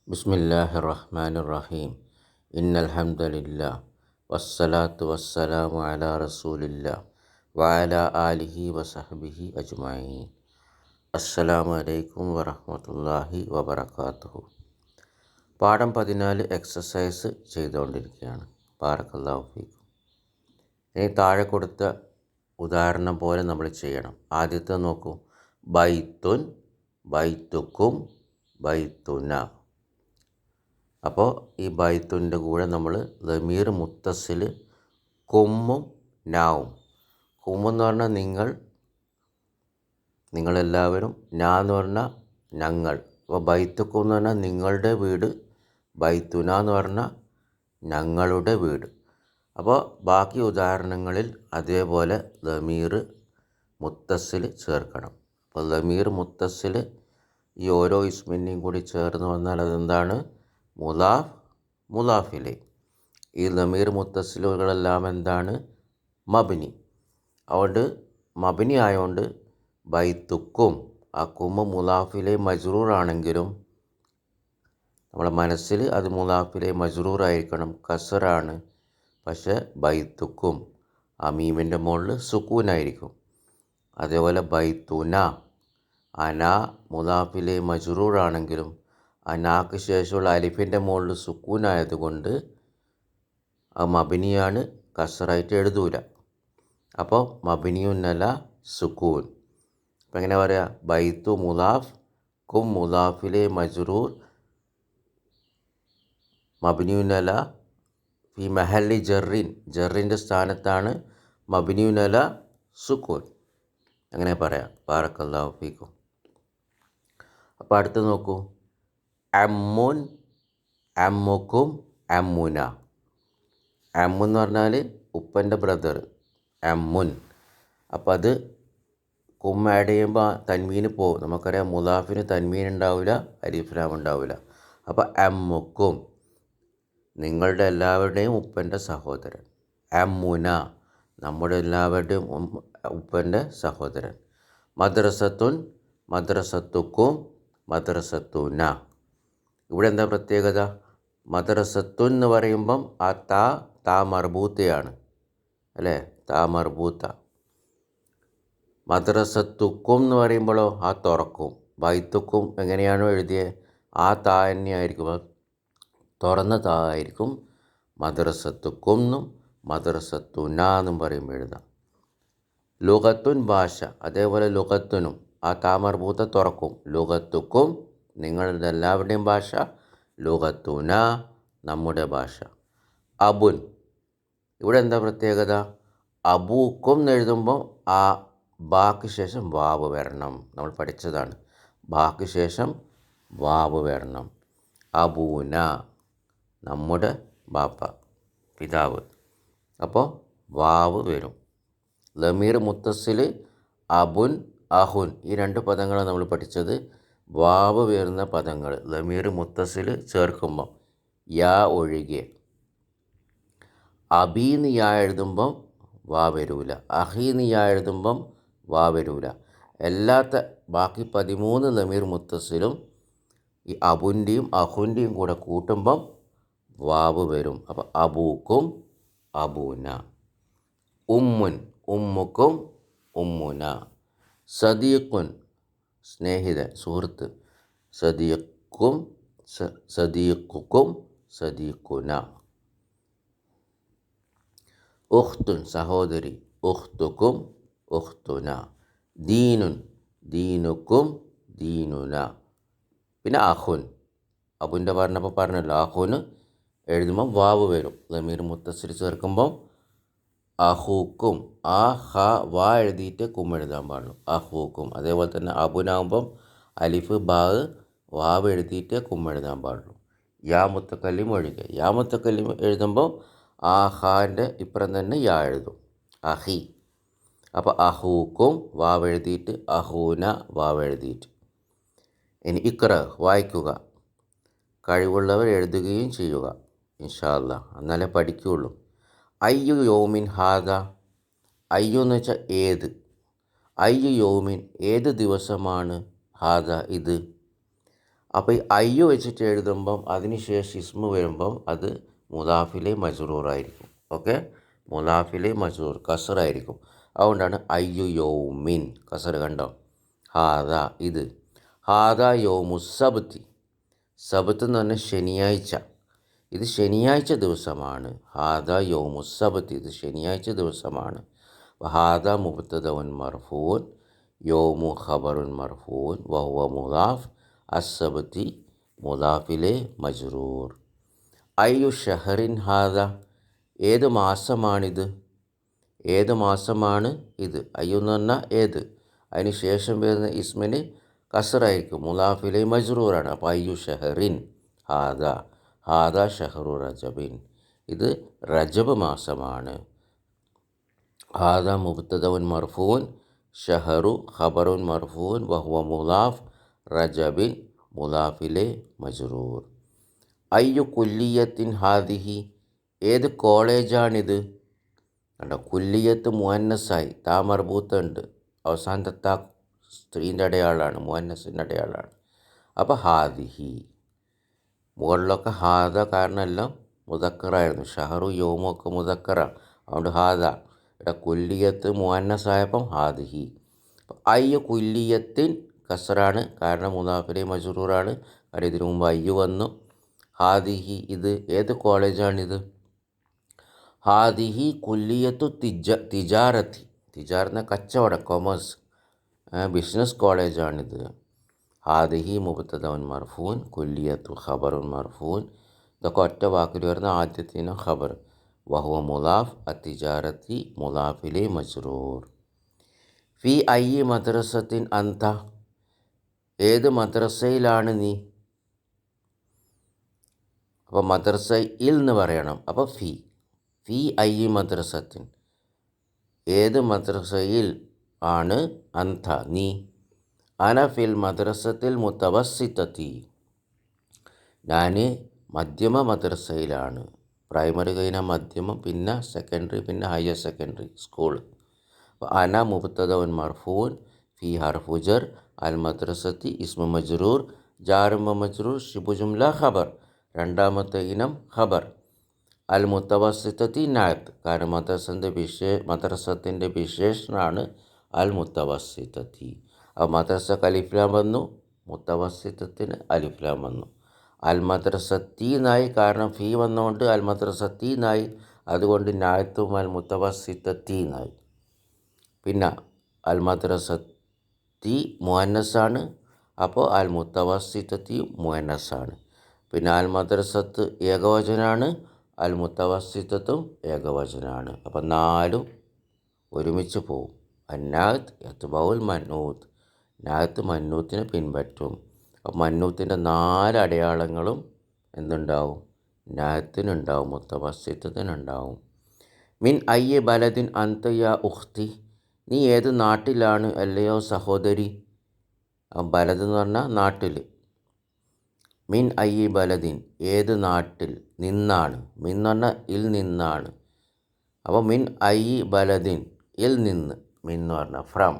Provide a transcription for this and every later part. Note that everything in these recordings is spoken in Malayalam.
ബിസ്മില്ലാഹിർ റഹ്മാനിർ റഹീം. ഇന്നൽഹംദുലില്ലാഹ് വസ്സലാത്തു വസ്സലാമു അലാ റസൂലില്ലാഹ് വഅലാ ആലിഹി വസഹ്ബിഹി അജ്മഈൻ. അസ്സലാമു അലൈക്കും വറഹ്മത്തുള്ളാഹി വബറകാതുഹു. പാഠം 14 എക്സസൈസ് ചെയ്തുകൊണ്ടിരിക്കുകയാണ്. ബാറക്കല്ലാഹു ഫീക്കും. ഇനി താഴെ കൊടുത്ത ഉദാഹരണം പോലെ നമ്മൾ ചെയ്യണം. ആദ്യത്തെ നോക്കൂ. ബൈത്തുൻ, ബൈത്തുക്കും, ബൈത്തുന. അപ്പോൾ ഈ ബൈത്തുൻ്റെ കൂടെ നമ്മൾ ദമീർ മുത്തസിൽ കുമ്മും നാവും. കുമ്മെന്ന് പറഞ്ഞാൽ നിങ്ങളെല്ലാവരും, നാ എന്ന് പറഞ്ഞാൽ ഞങ്ങൾ. അപ്പോൾ ബൈത്തുക്കും എന്ന് പറഞ്ഞാൽ നിങ്ങളുടെ വീട്, ബൈത്തുന എന്ന് പറഞ്ഞാൽ ഞങ്ങളുടെ വീട്. അപ്പോൾ ബാക്കി ഉദാഹരണങ്ങളിൽ അതേപോലെ ദമീർ മുത്തസിൽ ചേർക്കണം. അപ്പോൾ ദമീർ മുത്തസിൽ ഈ ഓരോ ഇസ്മിൻ്റെയും കൂടി ചേർന്ന് വന്നാൽ അതെന്താണ്? മുലാഫ്, മുലാഫിലെ. ഈ ദമീർ മുത്തസിലുകളെല്ലാം എന്താണ്? മബ്നി. അതുകൊണ്ട് മബ്നി ആയതുകൊണ്ട് ബൈത്തുക്കും, ആ കുമ്മ മുലാഫിലെ മജ്റൂർ ആണെങ്കിലും നമ്മളെ മനസ്സിൽ അത് മുലാഫിലെ മജ്റൂർ ആയിരിക്കണം, കസറാണ്. പക്ഷേ ബൈത്തുക്കും ആ മീമിൻ്റെ മുകളിൽ സുക്കൂനായിരിക്കും. അതേപോലെ ബൈത്തുന, അന മുലാഫിലെ മജ്റൂർ ആണെങ്കിലും അനാക്ക് ശേഷമുള്ള അലിഫിൻ്റെ മുകളിൽ സുക്കൂനായതുകൊണ്ട് ആ മബിനിയാണ്, കസറായിട്ട് എഴുതൂല. അപ്പോൾ മബിനിയുന്നല സുക്കൂൻ. അപ്പം എങ്ങനെ പറയാം? ബൈത്തു മുലാഫ് കും മുലാഫിലെ മജ്റൂർ മബിനിയുന്നല ഫി മഹല്ലി ജറിൻ. ജറിൻ്റെ സ്ഥാനത്താണ് മബിനിയുന്നല സുക്കൂൻ. അങ്ങനെ പറയാം. ബാറക്കല്ലാഹു ഫീക്കും. അപ്പോൾ അടുത്ത് നോക്കൂ. അമ്മുൻ, അമ്മുക്കും, അമ്മുന. അമ്മെന്ന് പറഞ്ഞാൽ ഉപ്പൻ്റെ ബ്രദർ, അമ്മുൻ. അപ്പം അത് കും ആഡ് ചെയ്യുമ്പോൾ തൻവീന് പോകും. നമുക്കറിയാം മുലാഫിന് തൻവീൻ ഉണ്ടാവില്ല, അലിഫ് ഉണ്ടാവില്ല. അപ്പോൾ അമ്മുക്കും, നിങ്ങളുടെ എല്ലാവരുടെയും ഉപ്പൻ്റെ സഹോദരൻ. അമ്മുന, നമ്മുടെ എല്ലാവരുടെയും ഉപ്പൻ്റെ സഹോദരൻ. മദ്രസത്തുൻ, മദ്രസത്തുക്കും, മദ്രസത്തുന. ഇവിടെ എന്താ പ്രത്യേകത? മദ്രസത്തുൻ എന്ന് പറയുമ്പം ആ താ മർബൂത്തയാണ്, അല്ലേ? താ മർബൂത്ത. മദ്രസത്തുക്കും എന്ന് പറയുമ്പോഴോ ആ തുറക്കും. ബൈത്തുക്കും എങ്ങനെയാണോ എഴുതിയത് ആ താ തന്നെയായിരിക്കും, തുറന്ന താ ആയിരിക്കും. മദ്രസത്തുക്കും എന്നും മദ്രസത്തുന എന്നും പറയുമ്പോൾ എഴുതാം. ലുഗത്തുൻ, ഭാഷ. അതേപോലെ ലുഗത്തുനും ആ താ മർബൂത്ത തുറക്കും. ലുഗത്തുക്കും, നിങ്ങളുടെ എല്ലാവരുടെയും ഭാഷ. ലുഗത്തുന, നമ്മുടെ ഭാഷ. അബുൻ, ഇവിടെ എന്താ പ്രത്യേകത? അബൂക്കും എന്ന് എഴുതുമ്പോൾ ആ ബാക്ക് ശേഷം വാവ് വരണം. നമ്മൾ പഠിച്ചതാണ്, ബാക്ക് ശേഷം വാവ് വരണം. അബൂന, നമ്മുടെ ബാപ്പ, പിതാവ്. അപ്പോൾ വാവ് വരും. ലമീർ മുത്തസിൽ അബുൻ, അഹുൻ, ഈ രണ്ട് പദങ്ങളാണ് നമ്മൾ പഠിച്ചത്. വാവ് വരുന്ന പദങ്ങൾ ലമീർ മുത്തസിൽ ചേർക്കുമ്പോൾ യാ ഒഴികെ. അബീന്ന് യാ എഴുതുമ്പം വാ വരൂല, അഹീന്ന് യാ എഴുതുമ്പം വാ വരൂല. എല്ലാത്ത ബാക്കി 13 ലമീർ മുത്തസിലും ഈ അബുൻ്റെയും അഹുൻ്റെയും കൂടെ കൂട്ടുമ്പം വാവ് വരും. അപ്പോൾ അബൂക്കും, അബൂന. ഉമ്മുൻ, ഉമ്മുക്കും, ഉമ്മുന. സദീഖുൻ, സ്നേഹിതൻ, സുഹൃത്ത്. സദീഖും, സദീഖുക്കും, സദീഖുന. ഉഖ്തുൻ, സഹോദരി. ഉഖ്തുക്കും, ഉഖ്തുന. ദീനുൻ, ദീനുക്കും, ദീനുന. പിന്നെ അഹുൻ, അബുൻ്റെ പറഞ്ഞല്ലോ, അഹുന് എഴുതുമ്പം വാവ് വരും. ലമീർ മുത്തസിൽ ചേർക്കുമ്പം അഹൂക്കും, ആ ഹ വാ എഴുതിയിട്ട് കും എഴുതാൻ പാടുള്ളൂ. അഹൂക്കും. അതേപോലെ തന്നെ അബുനാകുമ്പം അലിഫ് ബാ വാവ് എഴുതിയിട്ട് കും എഴുതാൻ പാടുള്ളൂ. യാ മുത്തക്കല്ലിം ഒഴികെ. യാ മുത്തക്കല്ലിം എഴുതുമ്പോൾ ആ ഹാൻ്റെ ഇപ്പുറം തന്നെ യാ എഴുതും, അഹി. അപ്പോൾ അഹൂക്കും വാവ് എഴുതിയിട്ട്, അഹൂന വാവ് എഴുതിയിട്ട്. ഇനി ഇക്ര, വായിക്കുക. കഴിവുള്ളവർ എഴുതുകയും ചെയ്യുക ഇൻഷാ അല്ലാഹ്, എന്നാലേ പഠിക്കുകയുള്ളൂ. അയ്യു യൗമിൻ ഹാദ. അയ്യു എന്ന് വെച്ചാൽ ഏത്. അയ്യു യൗമിൻ, ഏത് ദിവസമാണ്. ഹാദ, ഇത്. അപ്പോൾ ഈ അയ്യു വെച്ചിട്ട് എഴുതുമ്പം അതിന് ശേഷം ഇസ്മു വരുമ്പം അത് മുദാഫിലെ മജ്റൂറായിരിക്കും. ഓക്കെ, മുദാഫിലെ മജ്റൂർ കസറായിരിക്കും. അതുകൊണ്ടാണ് അയ്യു യൗമിൻ കസർ. കണ്ടോ, ഹാദ ഇത്, ഹാദ യൗമു സബ്തി, സബത്ത് എന്ന് പറഞ്ഞാൽ ശനിയാഴ്ച, ഇത് ശനിയാഴ്ച ദിവസമാണ്. ഹാദ യൗമു സബ്തി, ഇത് ശനിയാഴ്ച ദിവസമാണ്. ഹാദ മുബ്തദഉൻ മർഫൂൻ, യൗമു ഖബറുൻ മർഫൂൻ, വഹുവ മുദാഫ്, അസ്സബ്തി മുദാഫിലെ മജ്റൂർ. അയ്യു ഷഹറിൻ ഹാദ, ഏത് മാസമാണിത്, ഏത് മാസമാണ് ഇത്. അയ്യു എന്ന് പറഞ്ഞാൽ ഏത്, അതിന് ശേഷം വരുന്ന ഇസ്മിന് കസറായിരിക്കും, മുദാഫിലെ മജ്റൂറാണ്. അപ്പോൾ അയ്യു ഷഹറിൻ ഹാദ, ഹാദ ഷഹറു റജബിൻ, ഇത് റജബ് മാസമാണ്. ഹാദ മുബ്തദഉൻ മർഫൂൻ, ഷഹറു ഖബറുൻ മർഫൂൻ, വഹുവ മുദാഫ്, റജബിൻ മുദാഫിലെ മജ്റൂർ. അയ്യു കുല്ലിയത്തിൻ ഹാദിഹി, ഏത് കോളേജാണിത്. കണ്ടോ, കുല്ലിയത്ത് മുഅന്നസായി, താ മർബൂത്തുണ്ട്, അവസാനത്തെ താ സ്ത്രീൻ്റെ അടയാളാണ്, മുഅന്നസിൻ്റെ അടയാളാണ്. അപ്പോൾ ഹാദിഹി, മുകളിലൊക്കെ ഹാദ കാരണം എല്ലാം മുദക്കറായിരുന്നു, ഷഹറു യൗമു ഒക്കെ മുദക്കറാണ്, അതുകൊണ്ട് ഹാദ. ഇവിടെ കുല്ലിയത്ത് മുഅന്നസായപ്പം ഹാദിഹി. അയ്യു കുല്ലിയത്തിൻ കസറാണ് കാരണം മുദാഫിലെ മജ്റൂറാണ്, കാരണം ഇതിനു മുമ്പ് അയ്യു വന്നു. ഹാദിഹി, ഇത് ഏത് കോളേജാണിത്. ഹാദിഹി കുല്ലിയത്തു തിജാറത്തി, തിജാറെന്ന കച്ചവടം, കൊമേഴ്സ്, ബിസിനസ് കോളേജാണിത്. ഹാദിഹി മുബ്തദഉൻ മർഫൂൻ, കുല്ലിയത്തു ഖബറുൻ മർഫൂൻ, ഇതൊക്കെ ഒറ്റ വാക്കിൽ വരുന്ന ആദ്യത്തിന് ഖബർ. വഹുവ മുദാഫ്, അത്തിജാറത്തി മുദാഫിലെ മജ്റൂർ. ഫി അയ്യി മദ്രസത്തിൻ അന്ത, ഏത് മദ്രസയിലാണ് നീ. അപ്പോൾ മദ്രസയിൽ എന്ന് പറയണം. അപ്പോൾ ഫി, ഫി അയ്യി മദ്രസത്തിൻ, ഏത് മദ്രസയിൽ ആണ്. അന്ത നീ. അന ഫിൽ മദ്രസത്തിൽ മുത്തവസ്സിത്തത്തി, ഞാൻ മധ്യമ മദ്രസയിലാണ്. പ്രൈമറി കഴിഞ്ഞാൽ മധ്യമം, പിന്നെ സെക്കൻഡറി, പിന്നെ ഹയർ സെക്കൻഡറി സ്കൂൾ. അപ്പോൾ അന മുബ്തദഉൻ മർഫൂൻ, ഫി ഹർഫു ജർ, അൽ മദ്രസത്തി ഇസ്മു മജ്റൂർ, ജാറും മജ്റൂർ, ശിബു ജുംല ഖബർ, രണ്ടാമത്തെ ഇനം ഖബർ. അൽ മുത്തവസ്സിത്തത്തി നാത്ത്, കാരണം മദ്രസത്തിൻ്റെ വിശേഷണമാണ് അൽ മുത്തവസ്സിത്തത്തി. അപ്പോൾ മദ്രസക്ക് അലിഫ്ലാം വന്നു, മുത്തവസ്സിത്തത്തിന് അലിഫ്ലാം വന്നു. അൽ മദ്രസത്തീന്നായി, കാരണം ഫീ വന്നുകൊണ്ട് അൽ മദ്രസത്തീന്നായി, അതുകൊണ്ട് നായത്തും അൽ മുത്തവസ്സിത്തീന്നായി. പിന്നെ അൽ മദ്രസത്തി മുഅന്നസാണ്, അപ്പോൾ അൽ മുത്തവസ്സിത്തത്തി മുഅന്നസാണ്. പിന്നെ അൽ മദ്രസത്ത് ഏകവചനാണ്, അൽ മുത്തവസ്സിത്തത്തും ഏകവചനാണ്. അപ്പം നാലും ഒരുമിച്ച് പോവും. അന്നാത്ത് യത്ബഉൽ മന്നൂത്ത്, നാത്ത് മന്നൂത്തിനെ പിൻപറ്റും. അപ്പം മന്നൂത്തിൻ്റെ 4 അടയാളങ്ങളും എന്തുണ്ടാവും, നാത്തിനുണ്ടാവും, മുത്തവസ്സിത്തത്തിനുണ്ടാവും. മിൻ അയ്യ ബലദിൻ അന്ത യാ ഉഖ്തി, നീ ഏത് നാട്ടിലാണ് അല്ലയോ സഹോദരി. ബലദ് എന്ന് പറഞ്ഞാൽ നാട്ടിൽ. മിൻ അയ്യി ബലദിൻ, ഏത് നാട്ടിൽ നിന്നാണ്. മിൻ എന്ന് പറഞ്ഞാൽ ഇൽ നിന്നാണ്. അപ്പോൾ മിൻ അയ്യി ബലദിൻ, ഇൽ നിന്ന്, മിൻ എന്ന് പറഞ്ഞാൽ ഫ്രം.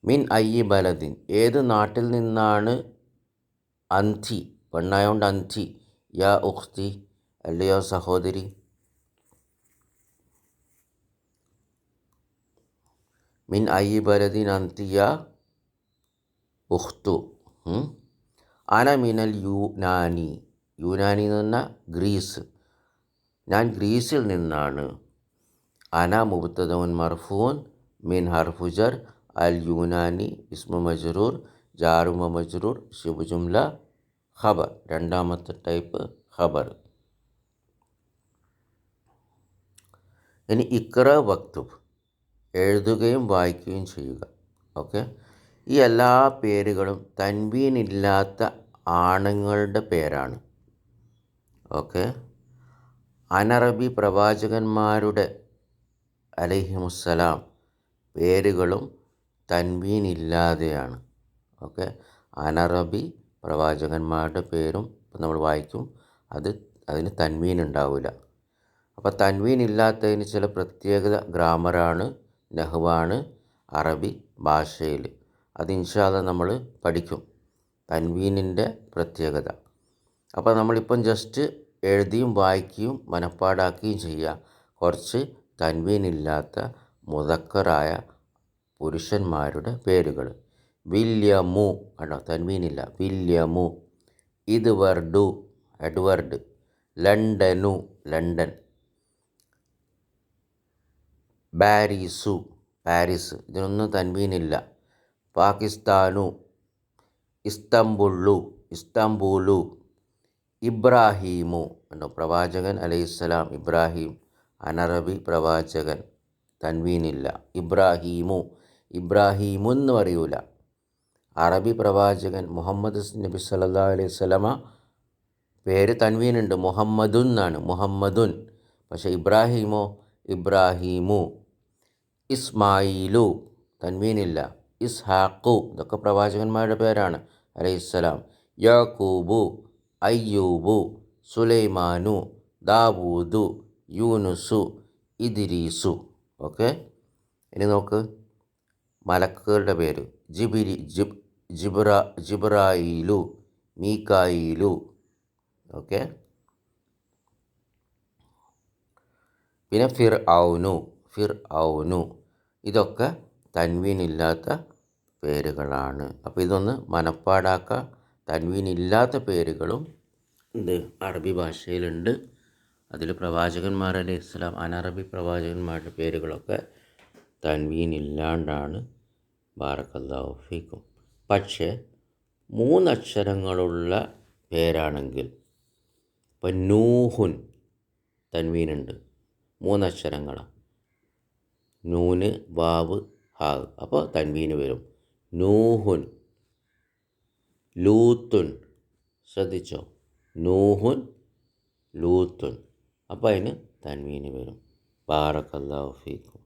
മിൻ അയ്യി ബലദിൻ, ഏത് നാട്ടിൽ നിന്നാണ്. അന്തി, പെണ്ണായോണ്ട് അന്തി, യാ ഉഖ്തി, അല്ലയോ സഹോദരി. മിൻ അയ്യി ബലദിൻ അന്തി യാ ഉഖ്തു. അന മിനൽ യുനാനി, യുനാനി എന്ന് പറഞ്ഞാൽ ഗ്രീസ്, ഞാൻ ഗ്രീസിൽ നിന്നാണ്. അന മുബ്തദഉൻ മർഫൂൻ, മിൻ ഹർഫു ജർ, അൽ യുനാനി ഇസ്മു മജ്റൂർ, ജാറും മജ്റൂർ, ശിബു ജുംല ഖബർ, രണ്ടാമത്തെ ടൈപ്പ് ഖബർ. ഇനി ഇഖ്റ വക്തുബ്, എഴുതുകയും വായിക്കുകയും ചെയ്യുക. ഓക്കെ, ഈ എല്ലാ പേരുകളും തൻവീനില്ലാത്ത ആണുങ്ങളുടെ പേരാണ്. ഓക്കെ, അനറബി പ്രവാചകന്മാരുടെ അലൈഹിമുസ്സലാം പേരുകളും തൻവീനില്ലാതെയാണ്. ഓക്കെ, അനറബി പ്രവാചകന്മാരുടെ പേരും ഇപ്പം നമ്മൾ വായിക്കും, അതിന് തൻവീൻ ഉണ്ടാവില്ല. അപ്പോൾ തൻവീൻ ഇല്ലാത്തതിന് ചില പ്രത്യേകത ഗ്രാമറാണ്, നഹ്വാണ് അറബി ഭാഷയിൽ. അത് ഇൻഷാ അല്ലാഹ് നമ്മൾ പഠിക്കും. തൻവീനിൻ്റെ പ്രത്യേകത. അപ്പോൾ നമ്മളിപ്പം ജസ്റ്റ് എഴുതിയും വായിക്കുകയും മനപ്പാടാക്കുകയും ചെയ്യുക. കുറച്ച് തൻവീനില്ലാത്ത മുദക്കറായ പുരുഷന്മാരുടെ പേരുകൾ. വില്യമു, കണ്ടോ, തൻവീനില്ല, വില്യമു. എഡ്വർഡ്. ലണ്ടനു, ലണ്ടൻ. പാരീസ്, ഇതിനൊന്നും തൻവീനില്ല. പാകിസ്ഥാനു, ഇസ്താംബൂളു. ഇബ്രാഹീമു, കണ്ടോ, പ്രവാചകൻ അലൈഹിസ്സലാം ഇബ്രാഹിം, അനറബി പ്രവാചകൻ, തൻവീനില്ല. ഇബ്രാഹീമുന്ന് പറയൂല. അറബി പ്രവാചകൻ മുഹമ്മദ് നബി സല്ലല്ലാഹു അലൈഹി വസല്ലമ പേര് തൻവീനുണ്ട്, മുഹമ്മദുൻ എന്നാണ്, മുഹമ്മദുൻ. പക്ഷേ ഇബ്രാഹീമു. ഇസ്മായിലു, തൻവീനില്ല. ഇസ്ഹാഖു, ഇതൊക്കെ പ്രവാചകന്മാരുടെ പേരാണ് അലൈഹിസ്സലാം. യാക്കൂബു, അയ്യൂബു, സുലൈമാനു, ദാവൂദു, യൂനുസു, ഇദ്രീസു. ഓക്കെ, ഇനി നോക്ക് മലക്കുകളുടെ പേര്. ജിബ്രായിലു, മീകായിലു. ഓക്കെ, പിന്നെ ഫിർഔനു. ഇതൊക്കെ തൻവീനില്ലാത്ത പേരുകളാണ്. അപ്പോൾ ഇതൊന്ന് മനപ്പാടാക്കുക. തൻവീനില്ലാത്ത പേരുകളും അറബി ഭാഷയിലുണ്ട്. അതിൽ പ്രവാചകന്മാർ അലൈഹിസ്സലാം, അനറബി പ്രവാചകന്മാരുടെ പേരുകളൊക്കെ തൻവീനില്ലാണ്ടാണ്. ബാറക്കല്ലാഹു ഫീക്കും. പക്ഷേ 3 അക്ഷരങ്ങളുള്ള പേരാണെങ്കിൽ, ഇപ്പം നൂഹുൻ തൻവീനുണ്ട്, 3 അക്ഷരങ്ങളാണ്. നൂന്, വാവ്, ഹാ. അപ്പോൾ തൻവീന് വരും. നൂഹുൻ. ലൂത്തുൻ, ശ്രദ്ധിച്ചോ, നൂഹുൻ, ലൂത്തുൻ. അപ്പോൾ അതിന് തൻവീന് വരും. ബാറക്കല്ലാഹു ഫീക്കും.